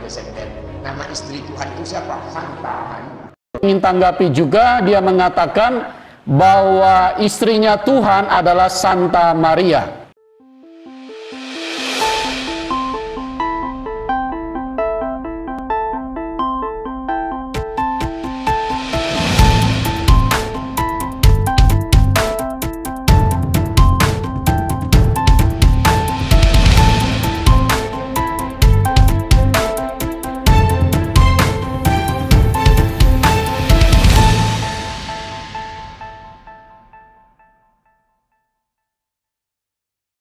Desember. Nama istri Tuhan itu siapa? Santa Maria. Ingin tanggapi juga, dia mengatakan bahwa istrinya Tuhan adalah Santa Maria.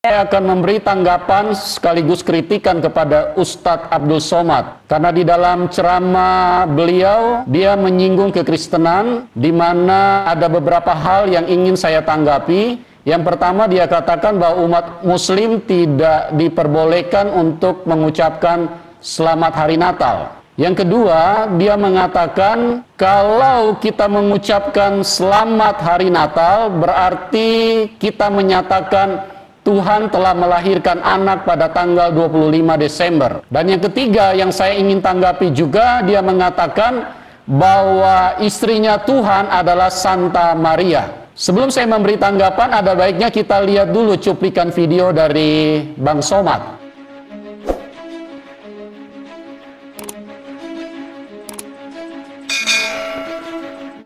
Saya akan memberi tanggapan sekaligus kritikan kepada Ustadz Abdul Somad, karena di dalam ceramah beliau dia menyinggung kekristenan, di mana ada beberapa hal yang ingin saya tanggapi. Yang pertama, dia katakan bahwa umat Muslim tidak diperbolehkan untuk mengucapkan Selamat Hari Natal. Yang kedua, dia mengatakan kalau kita mengucapkan Selamat Hari Natal berarti kita menyatakan Tuhan telah melahirkan anak pada tanggal 25 Desember. Dan yang ketiga yang saya ingin tanggapi juga, dia mengatakan bahwa istrinya Tuhan adalah Santa Maria. Sebelum saya memberi tanggapan, ada baiknya kita lihat dulu cuplikan video dari Bang Somad.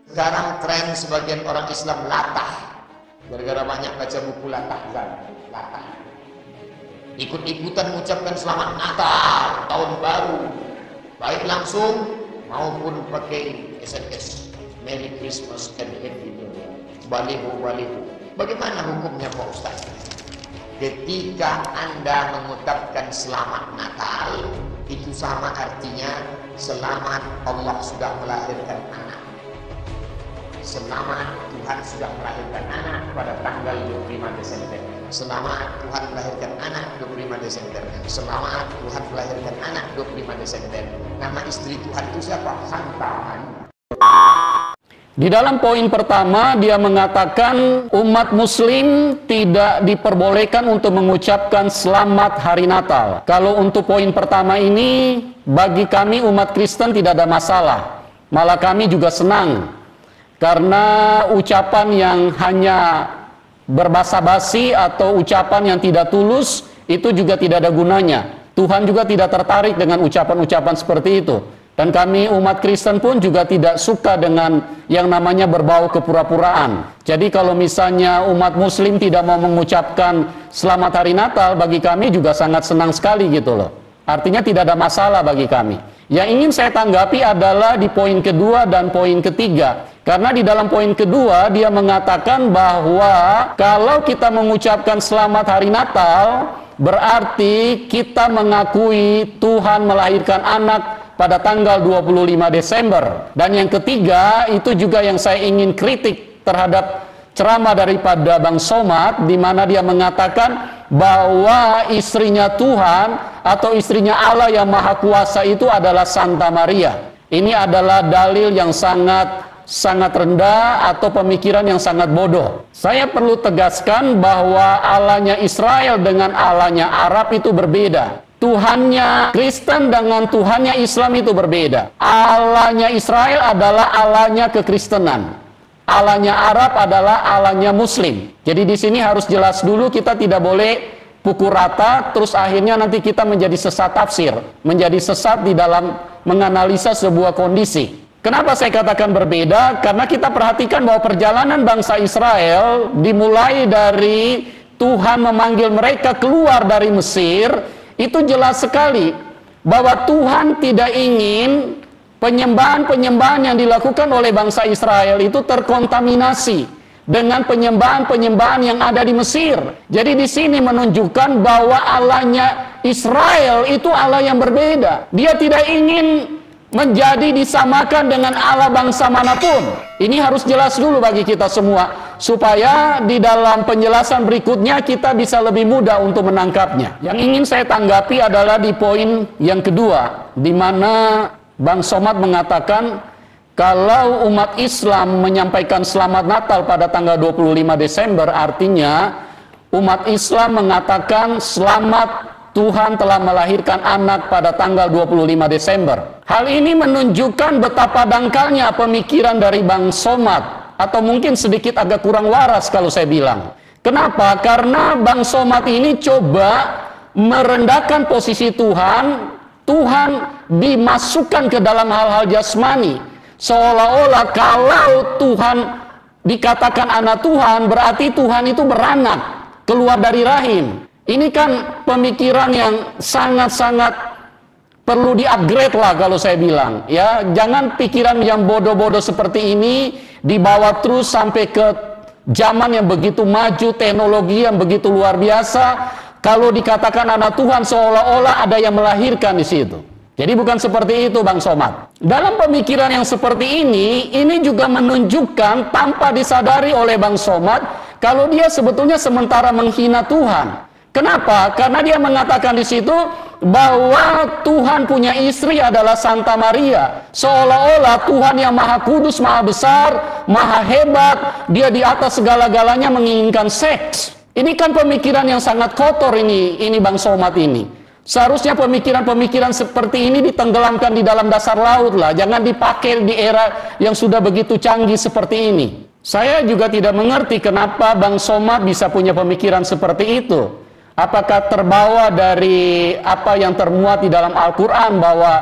Sekarang tren sebagian orang Islam latah, gara-gara banyak baca buku latah. Ikut-ikutan mengucapkan Selamat Natal, Tahun Baru, baik langsung maupun pakai SMS, Merry Christmas and Happy New Year, baliho. Bagaimana hukumnya Pak Ustaz? Ketika Anda mengucapkan Selamat Natal, itu sama artinya selamat Allah sudah melahirkan anak. Selamat Tuhan sudah melahirkan anak pada tanggal 25 Desember. Selamat Tuhan melahirkan anak 25 Desember. Selamat Tuhan melahirkan anak 25 Desember. Nama istri Tuhan itu siapa? Santa Maria. Di dalam poin pertama, dia mengatakan umat Muslim tidak diperbolehkan untuk mengucapkan Selamat Hari Natal. Kalau untuk poin pertama ini, bagi kami umat Kristen tidak ada masalah. Malah kami juga senang, karena ucapan yang hanya berbasa-basi atau ucapan yang tidak tulus itu juga tidak ada gunanya. Tuhan juga tidak tertarik dengan ucapan-ucapan seperti itu. Dan kami umat Kristen pun juga tidak suka dengan yang namanya berbau kepura-puraan. Jadi kalau misalnya umat Muslim tidak mau mengucapkan Selamat Hari Natal, bagi kami juga sangat senang sekali gitu loh. Artinya tidak ada masalah bagi kami. Yang ingin saya tanggapi adalah di poin kedua dan poin ketiga. Karena di dalam poin kedua dia mengatakan bahwa kalau kita mengucapkan Selamat Hari Natal berarti kita mengakui Tuhan melahirkan anak pada tanggal 25 Desember. Dan yang ketiga, itu juga yang saya ingin kritik terhadap ceramah daripada Bang Somad, di mana dia mengatakan bahwa istrinya Tuhan atau istrinya Allah yang Maha Kuasa itu adalah Santa Maria. Ini adalah dalil yang sangat rendah atau pemikiran yang sangat bodoh. Saya perlu tegaskan bahwa Allahnya Israel dengan Allahnya Arab itu berbeda. Tuhannya Kristen dengan Tuhannya Islam itu berbeda. Allahnya Israel adalah Allahnya kekristenan. Allahnya Arab adalah Allahnya Muslim. Jadi di sini harus jelas dulu, kita tidak boleh pukul rata terus akhirnya nanti kita menjadi sesat tafsir, menjadi sesat di dalam menganalisa sebuah kondisi. Kenapa saya katakan berbeda? Karena kita perhatikan bahwa perjalanan bangsa Israel dimulai dari Tuhan memanggil mereka keluar dari Mesir. Itu jelas sekali bahwa Tuhan tidak ingin penyembahan-penyembahan yang dilakukan oleh bangsa Israel itu terkontaminasi dengan penyembahan-penyembahan yang ada di Mesir. Jadi di sini menunjukkan bahwa Allahnya Israel itu Allah yang berbeda. Dia tidak ingin menjadi disamakan dengan Allah bangsa manapun. Ini harus jelas dulu bagi kita semua, supaya di dalam penjelasan berikutnya kita bisa lebih mudah untuk menangkapnya. Yang ingin saya tanggapi adalah di poin yang kedua, di mana Bang Somad mengatakan kalau umat Islam menyampaikan Selamat Natal pada tanggal 25 Desember, artinya umat Islam mengatakan Selamat Tuhan telah melahirkan anak pada tanggal 25 Desember. Hal ini menunjukkan betapa dangkalnya pemikiran dari Bang Somad, atau mungkin sedikit agak kurang waras kalau saya bilang. Kenapa? Karena Bang Somad ini coba merendahkan posisi Tuhan. Tuhan dimasukkan ke dalam hal-hal jasmani, seolah-olah kalau Tuhan dikatakan anak Tuhan, berarti Tuhan itu beranak, keluar dari rahim. Ini kan pemikiran yang sangat-sangat perlu di-upgrade lah kalau saya bilang. Ya, jangan pikiran yang bodoh-bodoh seperti ini dibawa terus sampai ke zaman yang begitu maju, teknologi yang begitu luar biasa. Kalau dikatakan anak Tuhan, seolah-olah ada yang melahirkan di situ. Jadi bukan seperti itu Bang Somad. Dalam pemikiran yang seperti ini juga menunjukkan tanpa disadari oleh Bang Somad, kalau dia sebetulnya sementara menghina Tuhan. Kenapa? Karena dia mengatakan di situ bahwa Tuhan punya istri adalah Santa Maria. Seolah-olah Tuhan yang maha kudus, maha besar, maha hebat, dia di atas segala-galanya menginginkan seks. Ini kan pemikiran yang sangat kotor ini Bang Somad ini. Seharusnya pemikiran-pemikiran seperti ini ditenggelamkan di dalam dasar laut lah. Jangan dipakai di era yang sudah begitu canggih seperti ini. Saya juga tidak mengerti kenapa Bang Somad bisa punya pemikiran seperti itu. Apakah terbawa dari apa yang termuat di dalam Al-Quran bahwa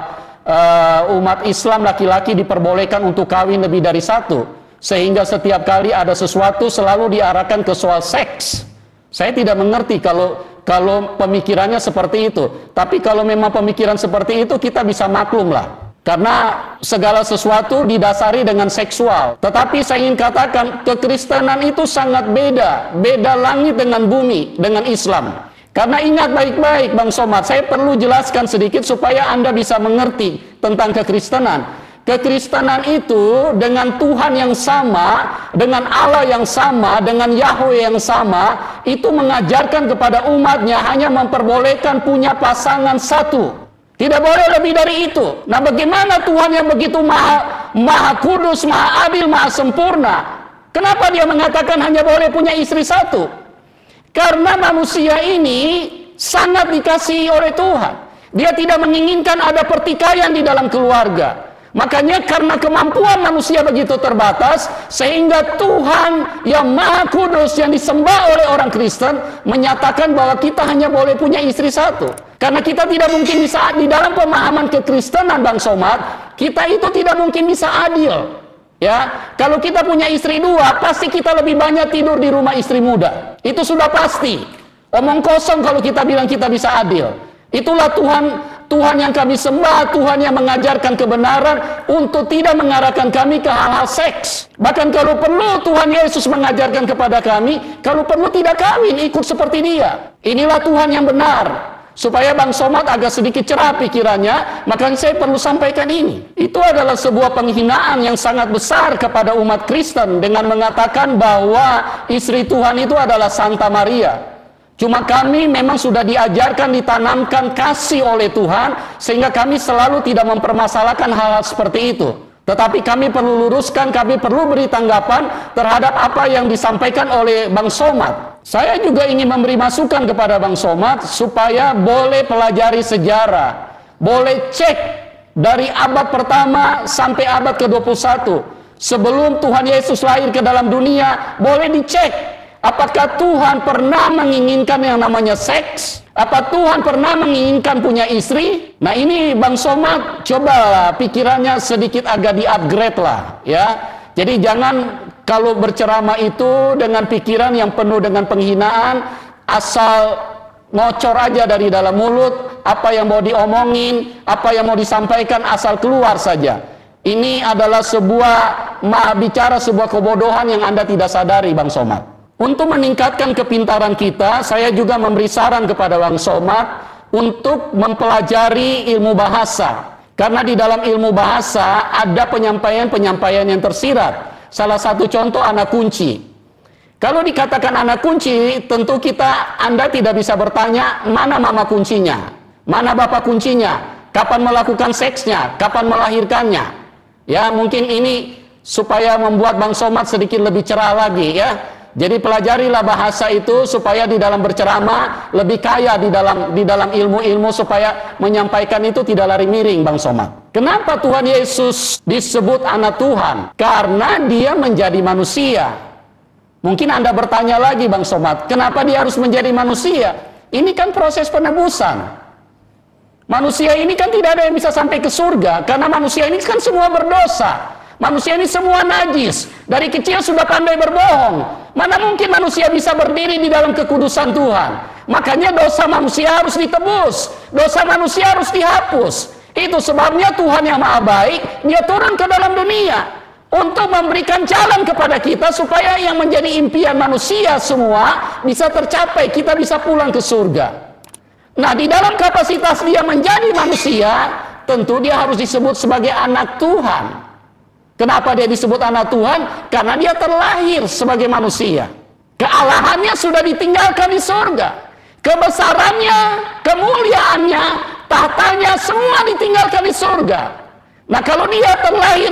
umat Islam laki-laki diperbolehkan untuk kawin lebih dari satu, sehingga setiap kali ada sesuatu selalu diarahkan ke soal seks. Saya tidak mengerti kalau pemikirannya seperti itu. Tapi kalau memang pemikiran seperti itu, kita bisa maklum lah. Karena segala sesuatu didasari dengan seksual. Tetapi saya ingin katakan, kekristenan itu sangat beda. Beda langit dengan bumi, dengan Islam. Karena ingat baik-baik Bang Somad, saya perlu jelaskan sedikit supaya Anda bisa mengerti tentang kekristenan. Kekristenan itu dengan Tuhan yang sama, dengan Allah yang sama, dengan Yahweh yang sama, itu mengajarkan kepada umatnya hanya memperbolehkan punya pasangan satu. Tidak boleh lebih dari itu. Nah, bagaimana Tuhan yang begitu maha kudus, maha adil, maha sempurna, kenapa dia mengatakan hanya boleh punya istri satu? Karena manusia ini sangat dikasihi oleh Tuhan. Dia tidak menginginkan ada pertikaian di dalam keluarga. Makanya karena kemampuan manusia begitu terbatas, sehingga Tuhan yang maha kudus yang disembah oleh orang Kristen menyatakan bahwa kita hanya boleh punya istri satu. Karena kita tidak mungkin bisa, di dalam pemahaman kekristenan Bang Somad, kita itu tidak mungkin bisa adil. Ya, kalau kita punya istri dua, pasti kita lebih banyak tidur di rumah istri muda. Itu sudah pasti. Omong kosong kalau kita bilang kita bisa adil. Itulah Tuhan yang kami sembah, Tuhan yang mengajarkan kebenaran untuk tidak mengarahkan kami ke hal-hal seks. Bahkan kalau perlu Tuhan Yesus mengajarkan kepada kami, kalau perlu tidak kawin, ikut seperti dia. Inilah Tuhan yang benar. Supaya Bang Somad agak sedikit cerah pikirannya, maka saya perlu sampaikan ini. Itu adalah sebuah penghinaan yang sangat besar kepada umat Kristen dengan mengatakan bahwa istri Tuhan itu adalah Santa Maria. Cuma kami memang sudah diajarkan, ditanamkan kasih oleh Tuhan, sehingga kami selalu tidak mempermasalahkan hal-hal seperti itu. Tetapi kami perlu luruskan, kami perlu beri tanggapan terhadap apa yang disampaikan oleh Bang Somad. Saya juga ingin memberi masukan kepada Bang Somad supaya boleh pelajari sejarah, boleh cek dari abad pertama sampai abad ke-21. Sebelum Tuhan Yesus lahir ke dalam dunia, boleh dicek apakah Tuhan pernah menginginkan yang namanya seks? Apa Tuhan pernah menginginkan punya istri? Nah, ini Bang Somad coba pikirannya sedikit agak di-upgrade lah, ya. Jadi jangan kalau berceramah itu dengan pikiran yang penuh dengan penghinaan, asal ngocor aja dari dalam mulut, apa yang mau diomongin, apa yang mau disampaikan asal keluar saja. Ini adalah bicara sebuah kebodohan yang Anda tidak sadari, Bang Somad. Untuk meningkatkan kepintaran kita, saya juga memberi saran kepada Bang Somad untuk mempelajari ilmu bahasa. Karena di dalam ilmu bahasa ada penyampaian-penyampaian yang tersirat. Salah satu contoh anak kunci. Kalau dikatakan anak kunci, tentu Anda tidak bisa bertanya mana mama kuncinya, mana bapak kuncinya, kapan melakukan seksnya, kapan melahirkannya. Ya, mungkin ini supaya membuat Bang Somad sedikit lebih cerah lagi, ya. Jadi pelajarilah bahasa itu supaya di dalam berceramah lebih kaya di dalam ilmu-ilmu, supaya menyampaikan itu tidak lari miring, Bang Somad. Kenapa Tuhan Yesus disebut anak Tuhan? Karena dia menjadi manusia. Mungkin Anda bertanya lagi, Bang Somad, kenapa dia harus menjadi manusia? Ini kan proses penebusan. Manusia ini kan tidak ada yang bisa sampai ke surga, karena manusia ini kan semua berdosa. Manusia ini semua najis. Dari kecil sudah pandai berbohong. Mana mungkin manusia bisa berdiri di dalam kekudusan Tuhan? Makanya dosa manusia harus ditebus. Dosa manusia harus dihapus. Itu sebabnya Tuhan yang Maha Baik, Dia turun ke dalam dunia untuk memberikan jalan kepada kita supaya yang menjadi impian manusia semua bisa tercapai. Kita bisa pulang ke surga. Nah, di dalam kapasitas Dia menjadi manusia, tentu Dia harus disebut sebagai anak Tuhan. Kenapa Dia disebut anak Tuhan? Karena Dia terlahir sebagai manusia. Kealahannya sudah ditinggalkan di surga. Kebesarannya, kemuliaannya, tahtanya semua ditinggalkan di surga. Nah, kalau Dia terlahir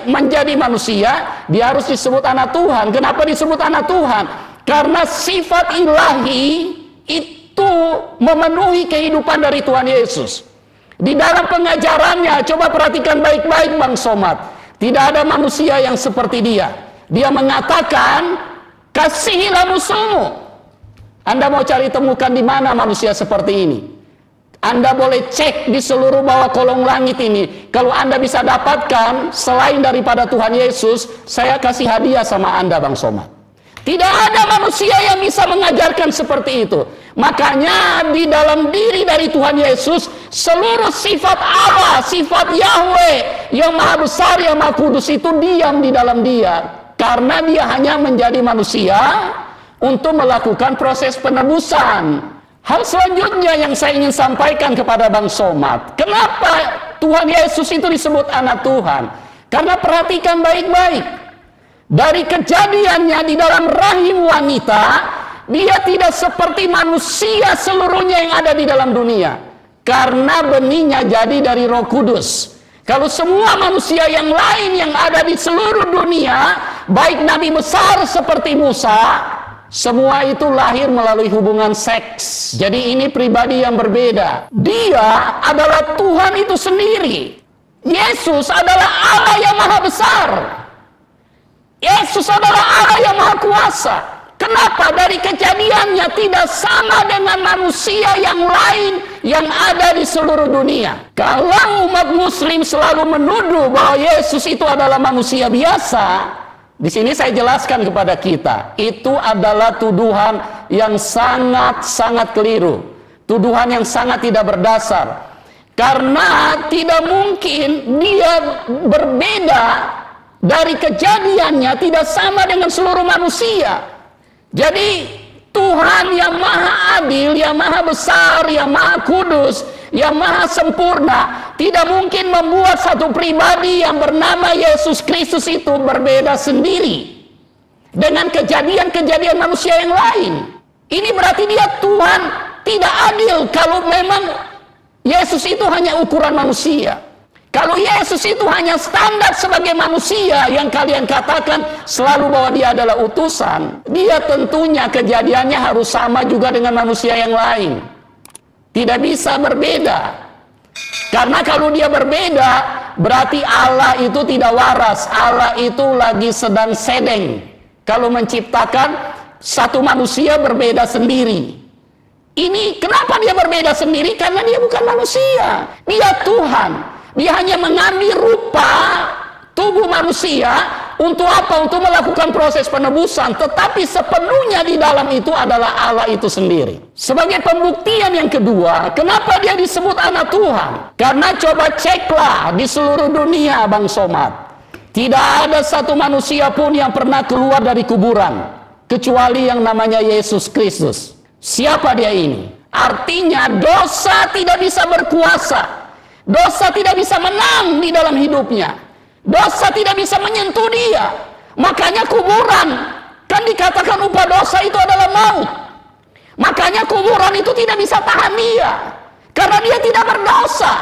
menjadi manusia, Dia harus disebut anak Tuhan. Kenapa disebut anak Tuhan? Karena sifat ilahi itu memenuhi kehidupan dari Tuhan Yesus. Di dalam pengajarannya, coba perhatikan baik-baik, Bang Somad. Tidak ada manusia yang seperti Dia. Dia mengatakan, kasihilah musuhmu. Anda mau cari temukan di mana manusia seperti ini? Anda boleh cek di seluruh bawah kolong langit ini. Kalau Anda bisa dapatkan, selain daripada Tuhan Yesus, saya kasih hadiah sama Anda, Bang Somad. Tidak ada manusia yang bisa mengajarkan seperti itu. Makanya di dalam diri dari Tuhan Yesus, seluruh sifat Allah, sifat Yahweh yang Maha Besar, yang Maha Kudus itu diam di dalam Dia. Karena Dia hanya menjadi manusia untuk melakukan proses penebusan. Hal selanjutnya yang saya ingin sampaikan kepada Bang Somad, kenapa Tuhan Yesus itu disebut anak Tuhan? Karena perhatikan baik-baik. Dari kejadiannya di dalam rahim wanita, Dia tidak seperti manusia seluruhnya yang ada di dalam dunia. Karena benihnya jadi dari Roh Kudus. Kalau semua manusia yang lain yang ada di seluruh dunia, baik nabi besar seperti Musa, semua itu lahir melalui hubungan seks. Jadi ini pribadi yang berbeda. Dia adalah Tuhan itu sendiri. Yesus adalah Allah yang Maha Besar. Yesus adalah Allah yang Maha Kuasa. Kenapa? Dari kejadiannya tidak sama dengan manusia yang lain yang ada di seluruh dunia. Kalau umat muslim selalu menuduh bahwa Yesus itu adalah manusia biasa, di sini saya jelaskan kepada kita, itu adalah tuduhan yang sangat-sangat keliru. Tuduhan yang sangat tidak berdasar. Karena tidak mungkin Dia berbeda. Dari kejadiannya tidak sama dengan seluruh manusia. Jadi Tuhan yang Maha Adil, yang Maha Besar, yang Maha Kudus, yang Maha Sempurna, tidak mungkin membuat satu pribadi yang bernama Yesus Kristus itu berbeda sendiri dengan kejadian-kejadian manusia yang lain. Ini berarti Dia Tuhan tidak adil kalau memang Yesus itu hanya ukuran manusia. Kalau Yesus itu hanya standar sebagai manusia yang kalian katakan selalu bahwa Dia adalah utusan, Dia tentunya kejadiannya harus sama juga dengan manusia yang lain. Tidak bisa berbeda. Karena kalau Dia berbeda, berarti Allah itu tidak waras. Allah itu lagi sedang sedeng. Kalau menciptakan satu manusia berbeda sendiri. Ini kenapa Dia berbeda sendiri? Karena Dia bukan manusia. Dia Tuhan. Dia hanya mengambil rupa tubuh manusia untuk apa? Untuk melakukan proses penebusan. Tetapi sepenuhnya di dalam itu adalah Allah itu sendiri. Sebagai pembuktian yang kedua, kenapa Dia disebut anak Tuhan? Karena coba ceklah di seluruh dunia, Bang Somad. Tidak ada satu manusia pun yang pernah keluar dari kuburan. Kecuali yang namanya Yesus Kristus. Siapa Dia ini? Artinya dosa tidak bisa berkuasa. Dosa tidak bisa menang di dalam hidupnya. Dosa tidak bisa menyentuh Dia. Makanya kuburan, kan dikatakan upah dosa itu adalah maut. Makanya kuburan itu tidak bisa tahan Dia. Karena Dia tidak berdosa.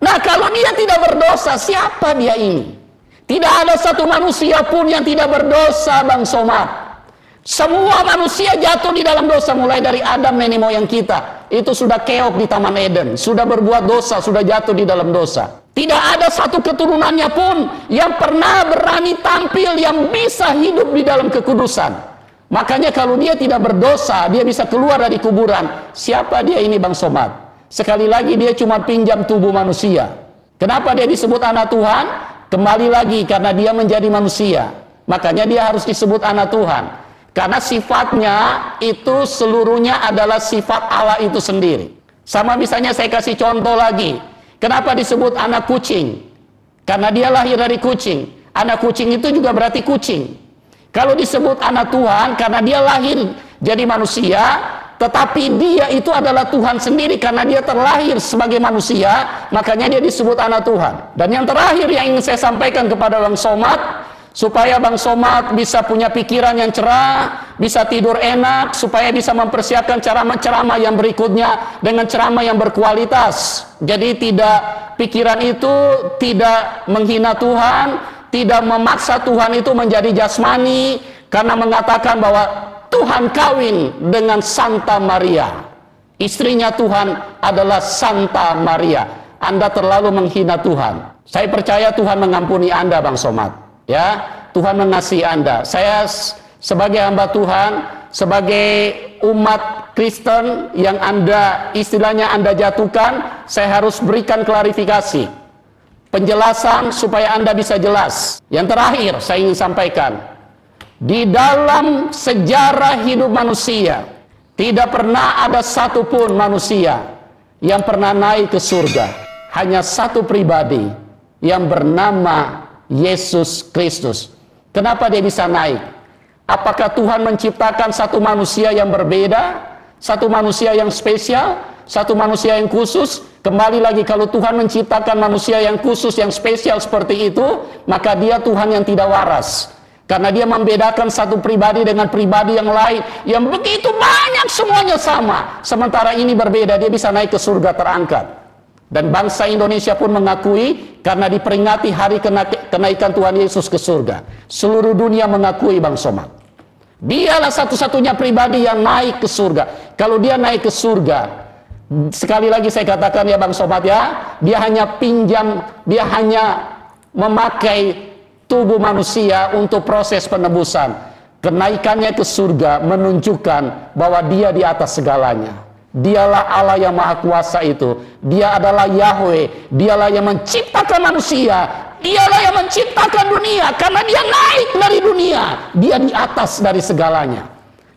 Nah, kalau Dia tidak berdosa, siapa Dia ini? Tidak ada satu manusia pun yang tidak berdosa, Bang Somad. Semua manusia jatuh di dalam dosa, mulai dari Adam nenek moyang kita. Itu sudah keok di Taman Eden, sudah berbuat dosa, sudah jatuh di dalam dosa. Tidak ada satu keturunannya pun yang pernah berani tampil yang bisa hidup di dalam kekudusan. Makanya kalau dia tidak berdosa, dia bisa keluar dari kuburan. Siapa dia ini, Bang Somad? Sekali lagi dia cuma pinjam tubuh manusia. Kenapa dia disebut anak Tuhan? Kembali lagi karena dia menjadi manusia. Makanya dia harus disebut anak Tuhan. Karena sifatnya itu seluruhnya adalah sifat Allah itu sendiri. Sama misalnya saya kasih contoh lagi. Kenapa disebut anak kucing? Karena dia lahir dari kucing. Anak kucing itu juga berarti kucing. Kalau disebut anak Tuhan karena dia lahir jadi manusia, tetapi dia itu adalah Tuhan sendiri karena dia terlahir sebagai manusia, makanya dia disebut anak Tuhan. Dan yang terakhir yang ingin saya sampaikan kepada Bang Somad, supaya Bang Somad bisa punya pikiran yang cerah, bisa tidur enak, supaya bisa mempersiapkan ceramah-ceramah yang berikutnya dengan ceramah yang berkualitas. Jadi pikiran itu tidak menghina Tuhan, tidak memaksa Tuhan itu menjadi jasmani, karena mengatakan bahwa Tuhan kawin dengan Santa Maria. Istrinya Tuhan adalah Santa Maria. Anda terlalu menghina Tuhan. Saya percaya Tuhan mengampuni Anda, Bang Somad. Ya, Tuhan mengasihi Anda. Saya sebagai hamba Tuhan, sebagai umat Kristen yang istilahnya Anda jatuhkan, saya harus berikan klarifikasi, penjelasan supaya Anda bisa jelas. Yang terakhir saya ingin sampaikan, di dalam sejarah hidup manusia tidak pernah ada satupun manusia yang pernah naik ke surga. Hanya satu pribadi yang bernama Yesus Kristus. Kenapa dia bisa naik? Apakah Tuhan menciptakan satu manusia yang berbeda, satu manusia yang spesial, satu manusia yang khusus? Kembali lagi, kalau Tuhan menciptakan manusia yang khusus, yang spesial seperti itu, maka dia Tuhan yang tidak waras. Karena dia membedakan satu pribadi dengan pribadi yang lain, yang begitu banyak semuanya sama. Sementara ini berbeda, dia bisa naik ke surga terangkat. Dan bangsa Indonesia pun mengakui, karena diperingati hari kenaikan Tuhan Yesus ke surga. Seluruh dunia mengakui, Bang Somad. Dialah satu-satunya pribadi yang naik ke surga. Kalau dia naik ke surga, sekali lagi saya katakan ya Bang Somad ya, dia hanya memakai tubuh manusia untuk proses penebusan. Kenaikannya ke surga menunjukkan bahwa dia di atas segalanya. Dialah Allah yang maha kuasa itu. Dia adalah Yahweh. Dialah yang menciptakan manusia. Dialah yang menciptakan dunia. Karena dia naik dari dunia, dia di atas dari segalanya.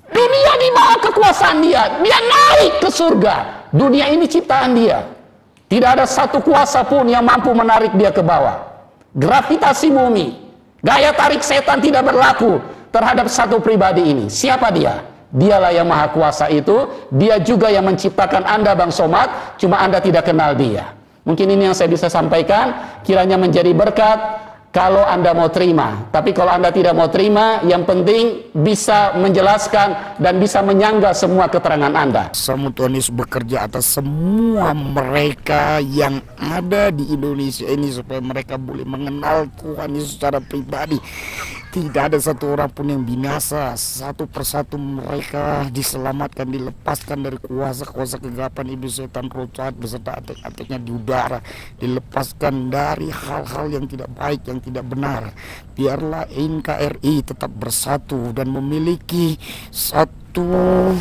Dunia di bawah kekuasaan dia. Dia naik ke surga. Dunia ini ciptaan dia. Tidak ada satu kuasa pun yang mampu menarik dia ke bawah. Gravitasi bumi, gaya tarik setan tidak berlaku terhadap satu pribadi ini. Siapa dia? Dialah yang maha kuasa itu. Dia juga yang menciptakan Anda, Bang Somad, cuma Anda tidak kenal dia. Mungkin ini yang saya bisa sampaikan, kiranya menjadi berkat kalau Anda mau terima. Tapi kalau Anda tidak mau terima, yang penting bisa menjelaskan dan bisa menyanggah semua keterangan Anda. Sama Tuhan Yesus bekerja atas semua mereka yang ada di Indonesia ini, supaya mereka boleh mengenal Tuhan Yesus secara pribadi. Tidak ada satu orang pun yang binasa. Satu persatu mereka diselamatkan, dilepaskan dari kuasa-kuasa kegelapan iblis setan roh jahat beserta atek-ateknya di udara. Dilepaskan dari hal-hal yang tidak baik, yang tidak benar. Biarlah NKRI tetap bersatu dan memiliki satu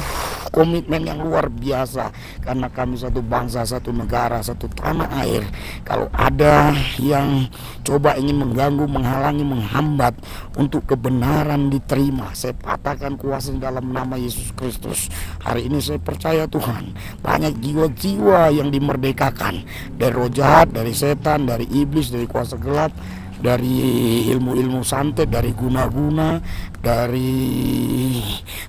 komitmen yang luar biasa, karena kami satu bangsa, satu negara, satu tanah air. Kalau ada yang coba ingin mengganggu, menghalangi, menghambat untuk kebenaran diterima, saya patahkan kuasa dalam nama Yesus Kristus. Hari ini saya percaya Tuhan, banyak jiwa-jiwa yang dimerdekakan dari roh jahat, dari setan, dari iblis, dari kuasa gelap, dari ilmu-ilmu santet, dari guna-guna, dari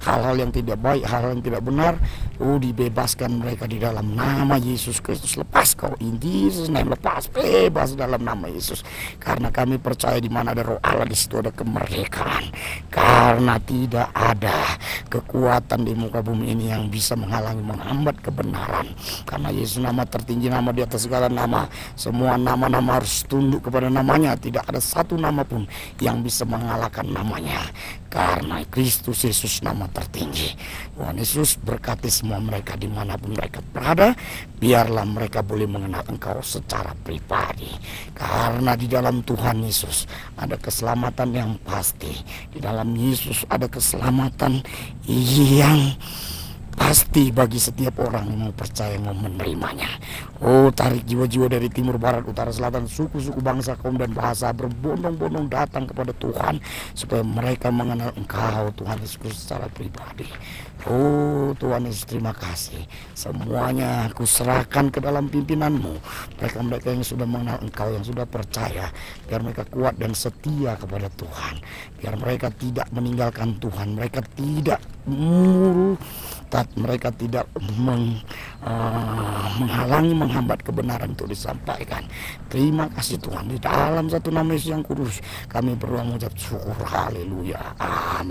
hal-hal yang tidak baik, hal-hal yang tidak benar. Dibebaskan mereka di dalam nama Yesus Kristus. Lepas kau in Jesus name, lepas, bebas dalam nama Yesus. Karena kami percaya di mana ada roh Allah, di situ ada kemerdekaan. Karena tidak ada kekuatan di muka bumi ini yang bisa menghalangi, menghambat kebenaran. Karena Yesus nama tertinggi, nama di atas segala nama. Semua nama-nama harus tunduk kepada namanya. Tidak ada satu nama pun yang bisa mengalahkan namanya. karena Kristus Yesus nama tertinggi. Tuhan Yesus berkati semua mereka dimanapun mereka berada, biarlah mereka boleh mengenal Engkau secara pribadi, karena di dalam Tuhan Yesus ada keselamatan yang pasti. Di dalam Yesus ada keselamatan yang pasti bagi setiap orang yang mau percaya, yang mau menerimanya. Oh, tarik jiwa-jiwa dari timur, barat, utara, selatan, suku-suku, bangsa, kaum, dan bahasa berbondong-bondong datang kepada Tuhan, supaya mereka mengenal Engkau, Tuhan Yesus Kristus, secara pribadi. Oh Tuhan Yesus, terima kasih. Semuanya aku serahkan ke dalam pimpinan-Mu. Mereka-mereka yang sudah mengenal Engkau, yang sudah percaya, biar mereka kuat dan setia kepada Tuhan. Biar mereka tidak meninggalkan Tuhan, mereka tidak murtad, mereka tidak menghalangi, menghambat kebenaran untuk disampaikan. Terima kasih Tuhan. Di dalam satu nama Yesus yang kudus kami berdoa mengucap syukur. Haleluya. Amin.